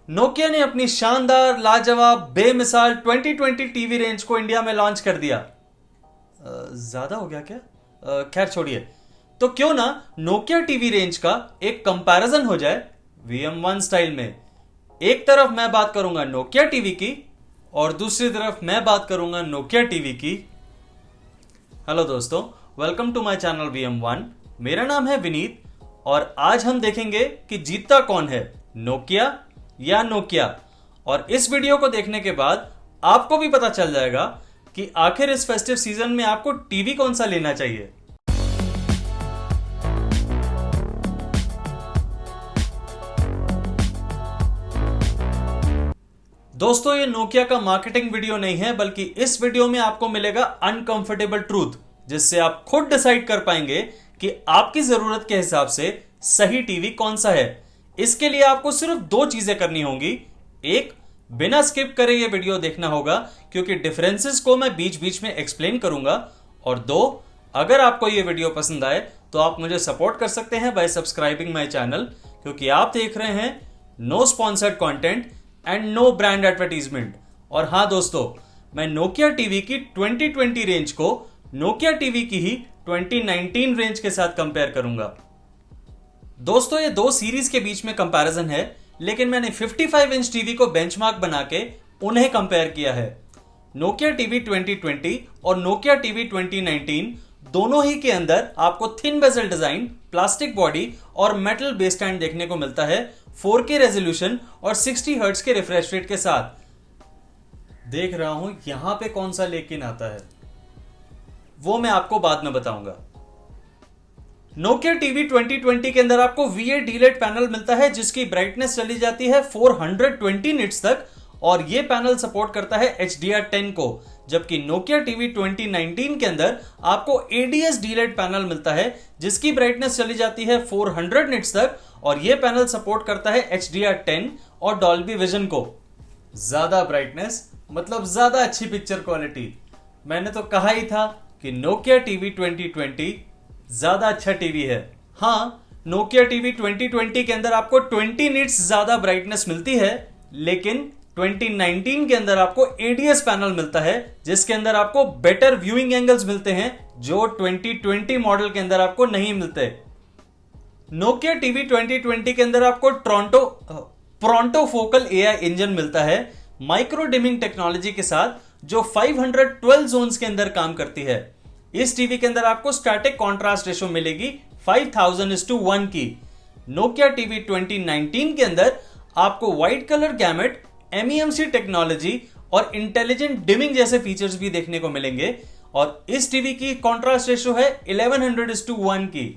Nokia ने अपनी शानदार, लाजवाब, बेमिसाल 2020 टीवी रेंज को इंडिया में लॉन्च कर दिया। ज्यादा हो गया क्या? खैर छोड़िए। तो क्यों ना नोकिया टीवी रेंज का एक कंपैरिजन हो जाए VM1 स्टाइल में। एक तरफ मैं बात करूंगा नोकिया टीवी की और दूसरी तरफ मैं बात करूंगा नोकिया टीवी की। हेलो दोस्तों, welcome to my channel VM1। मेरा नाम है विनीत और आज हम देखेंगे कि जीतता कौन है, नोकिया या नोकिया। और इस वीडियो को देखने के बाद आपको भी पता चल जाएगा कि आखिर इस फेस्टिव सीजन में आपको टीवी कौन सा लेना चाहिए। दोस्तों, ये नोकिया का मार्केटिंग वीडियो नहीं है, बल्कि इस वीडियो में आपको मिलेगा अनकंफर्टेबल ट्रूथ, जिससे आप खुद डिसाइड कर पाएंगे कि आपकी जरूरत के हिसाब से सही टीवी कौन सा है। इसके लिए आपको सिर्फ दो चीजें करनी होंगी। एक, बिना स्किप करे ये वीडियो देखना होगा, क्योंकि डिफरेंसेस को मैं बीच बीच में एक्सप्लेन करूंगा। और दो, अगर आपको ये वीडियो पसंद आए तो आप मुझे सपोर्ट कर सकते हैं बाय सब्सक्राइबिंग माय चैनल, क्योंकि आप देख रहे हैं no sponsored content and no brand advertisement. और हाँ दोस्तों, मैं नोकिया टीवी की 2020 रेंज को नोकिया टीवी की ही 2019 रेंज के साथ कंपेयर करूंगा। दोस्तों, ये दो सीरीज के बीच में कंपैरिजन है, लेकिन मैंने 55 इंच टीवी को बेंचमार्क बना के उन्हें कंपेयर किया है। नोकिया टीवी 2020 और नोकिया टीवी 2019 दोनों ही के अंदर आपको thin bezel design, plastic body और मेटल बेस स्टैंड देखने को मिलता है, 4K रेजोल्यूशन और 60 हर्ट्ज के रिफ्रेश रेट के साथ। देख रहा हूं यहां पे कौन सा लेकिन आता है, वो मैं आपको बाद में बताऊंगा। नोकिया टीवी 2020 के अंदर आपको VA डीलेट पैनल मिलता है, जिसकी ब्राइटनेस चली जाती है 420 निट्स तक, और यह पैनल सपोर्ट करता है HDR10 को। जबकि नोकिया टीवी 2019 के अंदर आपको ADS डीलेट पैनल मिलता है, जिसकी ब्राइटनेस चली जाती है 400 निट्स तक, और यह पैनल सपोर्ट करता है HDR10 और डॉल्बी विजन को। ज्यादा ब्राइटनेस मतलब ज्यादा अच्छी पिक्चर क्वालिटी। मैंने तो कहा ही था कि नोकिया टीवी 2020 ज्यादा अच्छा टीवी है। हाँ, नोकिया टीवी 2020 के अंदर आपको 20 निट्स ज्यादा ब्राइटनेस मिलती है, लेकिन 2019 के अंदर आपको ADS पैनल मिलता है, जिसके अंदर आपको बेटर व्यूइंग एंगल्स मिलते हैं, जो 2020 मॉडल के अंदर आपको नहीं मिलते। नोकिया टीवी 2020 के अंदर आपको प्रोंटो फोकल AI इंजन मिलता है, माइक्रो डिमिंग टेक्नोलॉजी के साथ, जो 512 जोन्स के अंदर काम करती है। इस टीवी के अंदर आपको स्टैटिक कॉन्ट्रास्ट रेशो मिलेगी 5000:1 की। नोकिया टीवी 2019 के अंदर आपको white colour gamete, MEMC technology और इंटेलिजेंट डिमिंग जैसे फीचर्स भी देखने को मिलेंगे, और इस टीवी की कॉन्ट्रास्ट रेशो है 1100:1 की।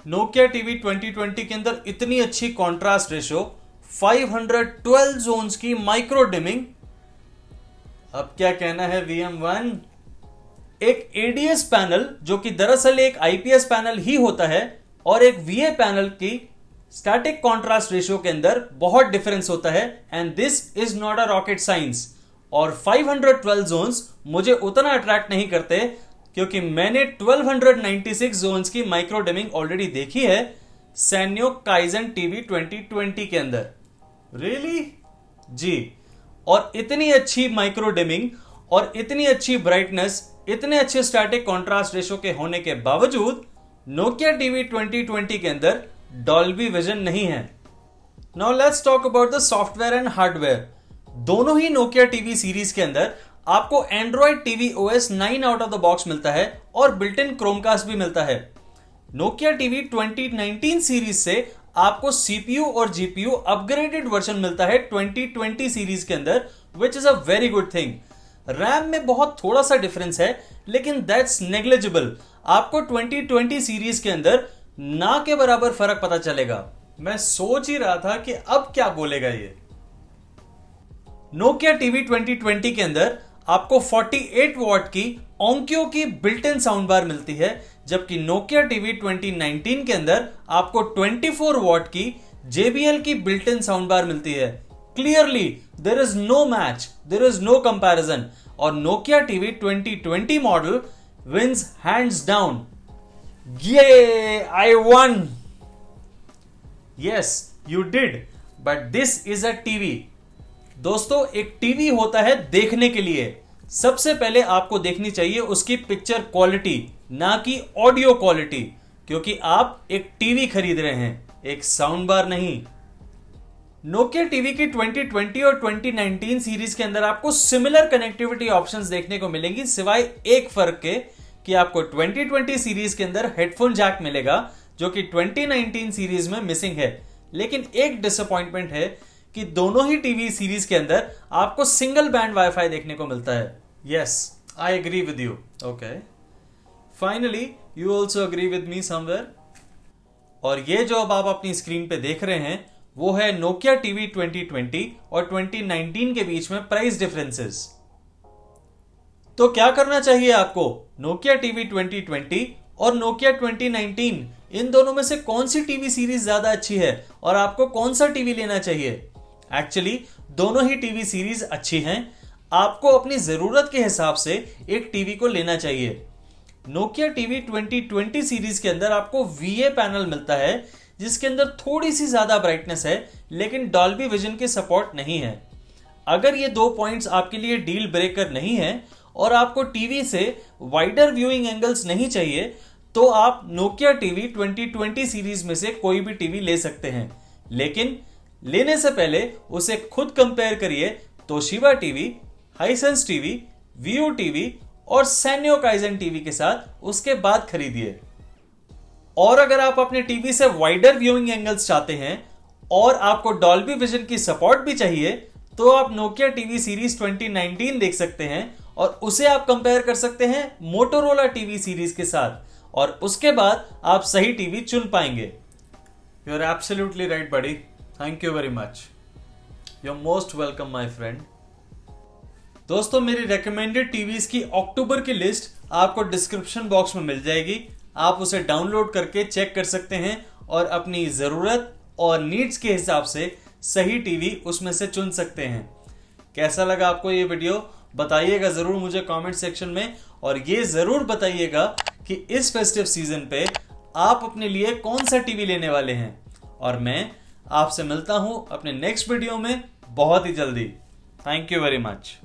नोकिया टीवी 2020 के अंदर इतनी अच्छी कॉन्ट्रास्ट रेशो, 512 जोन्स की माइक्रो डिमिंग, अब क्या कहना है VM1। एक ADS पैनल, जो कि दरअसल एक IPS पैनल ही होता है, और एक VA पैनल की स्टैटिक कॉन्ट्रास्ट रेशियो के अंदर बहुत डिफरेंस होता है, and this is not a rocket science. और 512 जोन्स मुझे उतना अट्रैक्ट नहीं करते, क्योंकि मैंने 1296 जोन्स की माइक्रो डिमिंग ऑलरेडी देखी है सैन्यो काइजन टीवी 2020 के अंदर। रियली जी। और इतनी अच्छी माइक्रो डिमिंग और इतनी अच्छी ब्राइटनेस, इतने अच्छे स्टैटिक कॉन्ट्रास्ट रेशो के होने के बावजूद नोकिया टीवी 2020 के अंदर डॉल्बी विजन नहीं है। Now let's talk about the software and hardware. दोनों ही नोकिया टीवी सीरीज के अंदर आपको Android TV OS 9 out of the box मिलता है, और बिल्ट इन क्रोमकास्ट भी मिलता है। नोकिया टीवी 2019 सीरीज से आपको CPU और GPU अपग्रेडेड वर्जन मिलता है 2020 सीरीज के अंदर, which is a very good thing. RAM में बहुत थोड़ा सा डिफरेंस है, लेकिन दैट्स नेग्लिजिबल। आपको 2020 सीरीज के अंदर ना के बराबर फर्क पता चलेगा। मैं सोच ही रहा था कि अब क्या बोलेगा ये। नोकिया टीवी 2020 के अंदर आपको 48 वॉट की ओंक्यो की बिल्ट इन साउंड बार मिलती है, जबकि नोकिया टीवी 2019 के अंदर आपको 24 वॉट की JBL की बिल्ट इन साउंड बार मिलती है। Clearly there is no match, there is no comparison, और Nokia TV 2020 model wins hands down. Yeah I won. Yes, you did, but this is a TV. दोस्तों, एक TV होता है देखने के लिए। सबसे पहले आपको देखनी चाहिए उसकी पिक्चर क्वालिटी, ना कि ऑडियो क्वालिटी, क्योंकि आप एक टीवी खरीद रहे हैं, एक साउंड बार नहीं। नोकिया टीवी की 2020 और 2019 सीरीज के अंदर आपको सिमिलर कनेक्टिविटी ऑप्शंस देखने को मिलेंगी, सिवाय एक फर्क के कि आपको 2020 सीरीज के अंदर हेडफोन जैक मिलेगा, जो कि 2019 सीरीज में मिसिंग है। लेकिन एक डिसअपॉइंटमेंट है कि दोनों ही टीवी सीरीज के अंदर आपको सिंगल बैंड वाईफाई देखने को मिलता है। Yes, I agree with you. Okay, finally you also agree with me somewhere. और ये जो अब आप अपनी स्क्रीन पे देख रहे हैं वो है नोकिया टीवी 2020 और 2019 के बीच में प्राइस डिफरेंसेस। तो क्या करना चाहिए आपको? नोकिया टीवी 2020 और नोकिया 2019, इन दोनों में से कौन सी टीवी सीरीज ज्यादा अच्छी है और आपको कौन सा टीवी लेना चाहिए? एक्चुअली दोनों ही टीवी सीरीज अच्छी हैं। आपको अपनी जरूरत के हिसाब से एक टीवी को लेना चाहिए। नोकिया टीवी 2020 सीरीज के अंदर आपको VA पैनल मिलता है, जिसके अंदर थोड़ी सी ज्यादा ब्राइटनेस है, लेकिन डॉल्बी विजन की सपोर्ट नहीं है। अगर ये दो पॉइंट्स आपके लिए डील ब्रेकर नहीं है और आपको टीवी से वाइडर व्यूइंग एंगल्स नहीं चाहिए, तो आप नोकिया टीवी 2020 सीरीज में से कोई भी टीवी ले सकते हैं। लेकिन लेने से पहले उसे खुद कंपेयर करिए Toshiba TV, Hisense TV, view TV और सैन्यो काइजन टीवी के साथ, उसके बाद खरीदिए। और अगर आप अपने टीवी से वाइडर व्यूइंग एंगल्स चाहते हैं और आपको डॉल्बी विजन की सपोर्ट भी चाहिए, तो आप नोकिया टीवी सीरीज 2019 देख सकते हैं और उसे आप कंपेयर कर सकते हैं मोटोरोला टीवी सीरीज के साथ, और उसके बाद आप सही टीवी चुन पाएंगे। You are absolutely right buddy, thank you very much, you are most welcome my friend. दोस्तों, मेरी रेकमेंडेड टीवीज की अक्टूबर की लिस्ट आपको डिस्क्रिप्शन बॉक्स में मिल जाएगी। आप उसे डाउनलोड करके चेक कर सकते हैं और अपनी ज़रूरत और नीड्स के हिसाब से सही टीवी उसमें से चुन सकते हैं। कैसा लगा आपको ये वीडियो? बताइएगा ज़रूर मुझे कमेंट सेक्शन में, और ये ज़रूर बताइएगा कि इस फेस्टिव सीजन पे आप अपने लिए कौन सा टीवी लेने वाले हैं। और मैं आपसे मिलता हूं अपने नेक्स्ट वीडियो में बहुत ही जल्दी। Thank you very much.